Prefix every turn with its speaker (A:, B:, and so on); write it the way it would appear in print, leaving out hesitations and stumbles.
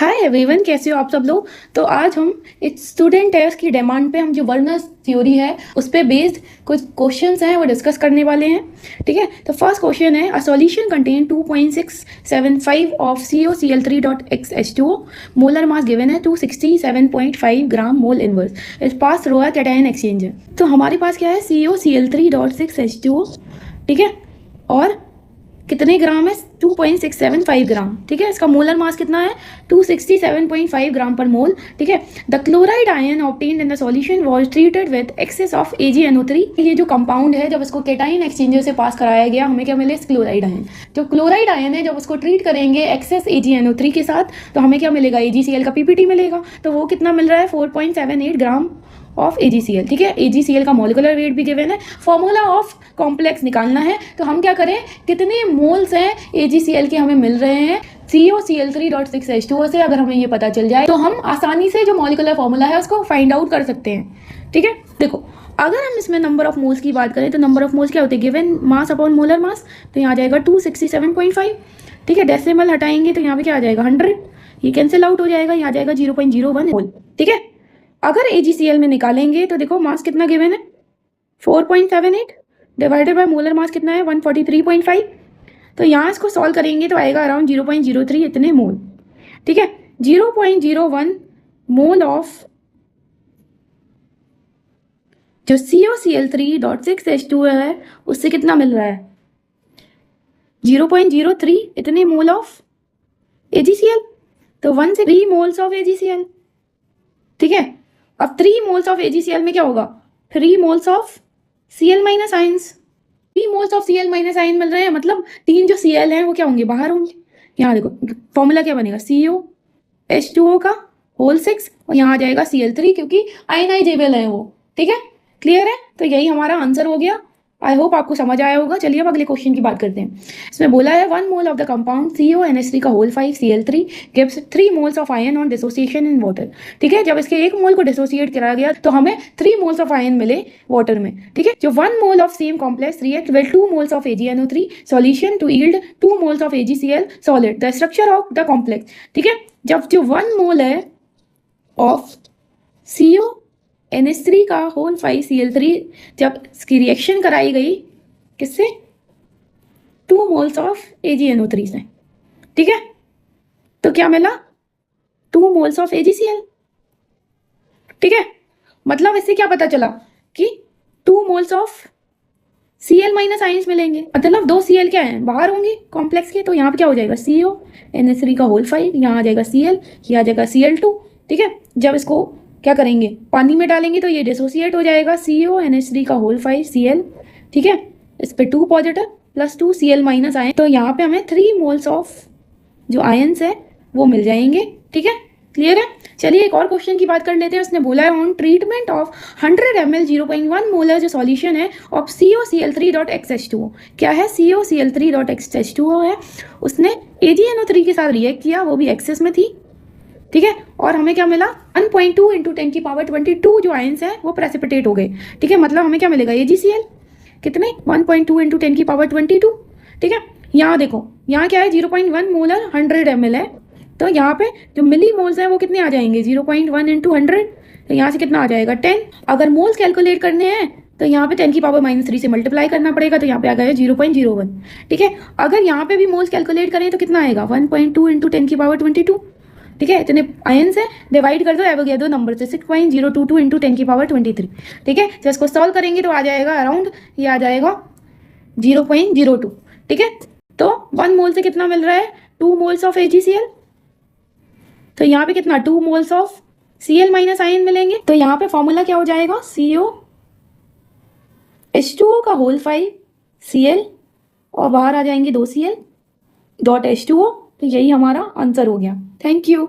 A: Hi everyone, कैसे हो आप सब लोग। तो आज हम एक स्टूडेंट टेस्ट की डिमांड पे हम जो वर्नर्स थ्योरी है उस पे बेस्ड कुछ क्वेश्चंस हैं वो डिस्कस करने वाले हैं। ठीक है, तो फर्स्ट क्वेश्चन है, a solution contain 2.675 of COCl3.XH2O, molar mass given है 267.5 gram mole inverse is pass through a cation exchanger. तो हमारे पास क्या है, COCl3.6H2O। ठीक है, और कितने ग्राम है, 2.675 ग्राम। ठीक है, इसका मोलर मास कितना है, 267.5 ग्राम पर मोल। ठीक है, the chloride ion obtained in the solution was treated with excess of AgNO3। ये जो कंपाउंड है जब इसको कैटायन एक्सचेंजर से पास कराया गया, हमें क्या मिले, क्लोराइड आयन। जो क्लोराइड आयन है जब उसको ट्रीट करेंगे एक्सेस AgNO3 के साथ तो हमें क्या मिलेगा, AgCl का PPT मिलेगा। तो वो कितना मिल रहा है, 4.78 ग्राम ऑफ AgCl। ठीक है, AgCl का मॉलिक्यूलर वेट भी गिवन है, फॉर्मूला ऑफ कॉम्प्लेक्स निकालना है। तो हम क्या करें, कितने मोल्स हैं AgCl के हमें मिल रहे हैं COCl3.6H2O से अगर हमें ये पता चल जाए तो हम आसानी से जो मॉलिक्यूलर फॉर्मूला है उसको फाइंड आउट कर सकते हैं। ठीक है, देखो अगर हम इसमें नंबर ऑफ मोल्स की बात करें तो नंबर ऑफ मोल्स क्या होते हैं, given mass upon molar mass. तो यहाँ आ जाएगा 267.5। ठीक है, डेसिमल हटाएंगे तो यहाँ पे क्या आ जाएगा, 100। ये कैंसिल आउट हो जाएगा, यहाँ आ जाएगा 0.01 मोल। ठीक है, अगर AgCl में निकालेंगे तो देखो मास कितना गिवन है, 4.78 डिवाइडेड बाय मोलर मास कितना है, 143.5। तो यहाँ इसको सॉल्व करेंगे तो आएगा अराउंड 0.03 इतने मोल। ठीक है, 0.01 मोल ऑफ जो COCl3.6H2O है उससे कितना मिल रहा है, 0.03 इतने मोल ऑफ AgCl। तो 1 से 3 मोल्स ऑफ AgCl। ठीक है, अब 3 मोल्स ऑफ AgCl में क्या होगा, 3 moles of Cl minus ions. 3 moles of Cl minus ion मिल रहे हैं, मतलब 3 जो Cl हैं वो क्या होंगे, बाहर होंगे। यहाँ देखो फॉर्मूला क्या बनेगा, COH2O का होल 6 और यहाँ आ जाएगा Cl3 क्योंकि आयनाइजेबल है वो। ठीक है, क्लियर है। तो यही हमारा आंसर हो गया। आई होप आपको समझ आया होगा। चलिए अब अगले क्वेश्चन की बात करते हैं। इसमें बोला है 1 mole of the compound CONH3 का whole 5 Cl3 gives 3 moles of ion on dissociation in water. ठीक है, जब इसके 1 मोल को डिसोसिएट कराया गया तो हमें 3 मोल्स ऑफ आयन मिले वाटर में। ठीक है, जो 1 mole of same complex react with 2 moles of AgNO3 solution to yield 2 moles of AgCl solid. The structure of the complex. ठीक है, जब जो 1 मोल है ऑफ CONH3 का होल 5 Cl3 जब इसकी रिएक्शन कराई गई किससे, 2 मोल्स ऑफ AgNO3 से। ठीक है, तो क्या मिला, 2 मोल्स ऑफ AgCl। ठीक है, मतलब इससे क्या पता चला कि 2 moles of Cl minus ions मिलेंगे, मतलब 2 Cl क्या है, बाहर होंगे कॉम्प्लेक्स के। तो यहाँ पे क्या हो जाएगा, CONH3 का होल 5, यहाँ आ जाएगा Cl, ये आ जाएगा Cl2। ठीक है, जब इसको क्या करेंगे, पानी में डालेंगे तो ये डिसोसिएट हो जाएगा, CONH3 का होल 5 Cl। ठीक है, इस पे 2 positive plus 2 Cl minus ion, तो यहाँ पे हमें 3 मोल्स ऑफ जो आयंस है वो मिल जाएंगे। ठीक है, क्लियर है। चलिए एक और क्वेश्चन की बात कर लेते हैं। उसने बोला है on treatment of 100 ml 0.1 molar जो सॉल्यूशन है ऑफ COCl3.XH2O। क्या है, COCl3.XH2O है, उसने AgNO3 के साथ रिएक्ट किया, वो भी एक्सेस में थी। ठीक है, और हमें क्या मिला, 1.2 × 10⁻22 जो आयंस है वो प्रेसिपिटेट हो गए। ठीक है, मतलब हमें क्या मिलेगा, AgCl कितने, 1.2 × 10⁻22। ठीक है, यहाँ देखो, यहाँ क्या है, 0.1 मोलर 100 ml है, तो यहाँ पे जो मिली मोल्स हैं वो कितने आ जाएंगे, 0.1 × 100। तो यहाँ से कितना आ जाएगा, 10। अगर मोल्स कैलकुलेट करने हैं तो यहाँ पे 10⁻³ से मल्टीप्लाई करना पड़ेगा, तो यहाँ पे आ गया 0.01। ठीक है, अगर यहाँ पे भी मोल्स कैलकुलेट करें तो कितना आएगा, 1.2 × 10⁻22। ठीक है, इतने आयंस है, डिवाइड कर दो एवोगैड्रो नंबर से, 6.022 × 10⁻23। ठीक है, जब इसको सॉल्व करेंगे तो आ जाएगा अराउंड, ये आ जाएगा 0.02। ठीक है, तो 1 मोल से कितना मिल रहा है, 2 मोल्स ऑफ AgCl। तो यहाँ पे कितना, 2 moles of Cl minus ion मिलेंगे। तो यहाँ पे फॉर्मूला क्या हो जाएगा, COH2O का होल 5 Cl और बाहर आ जाएंगे 2 Cl डॉट H2O। तो यही हमारा आंसर हो गया। Thank you.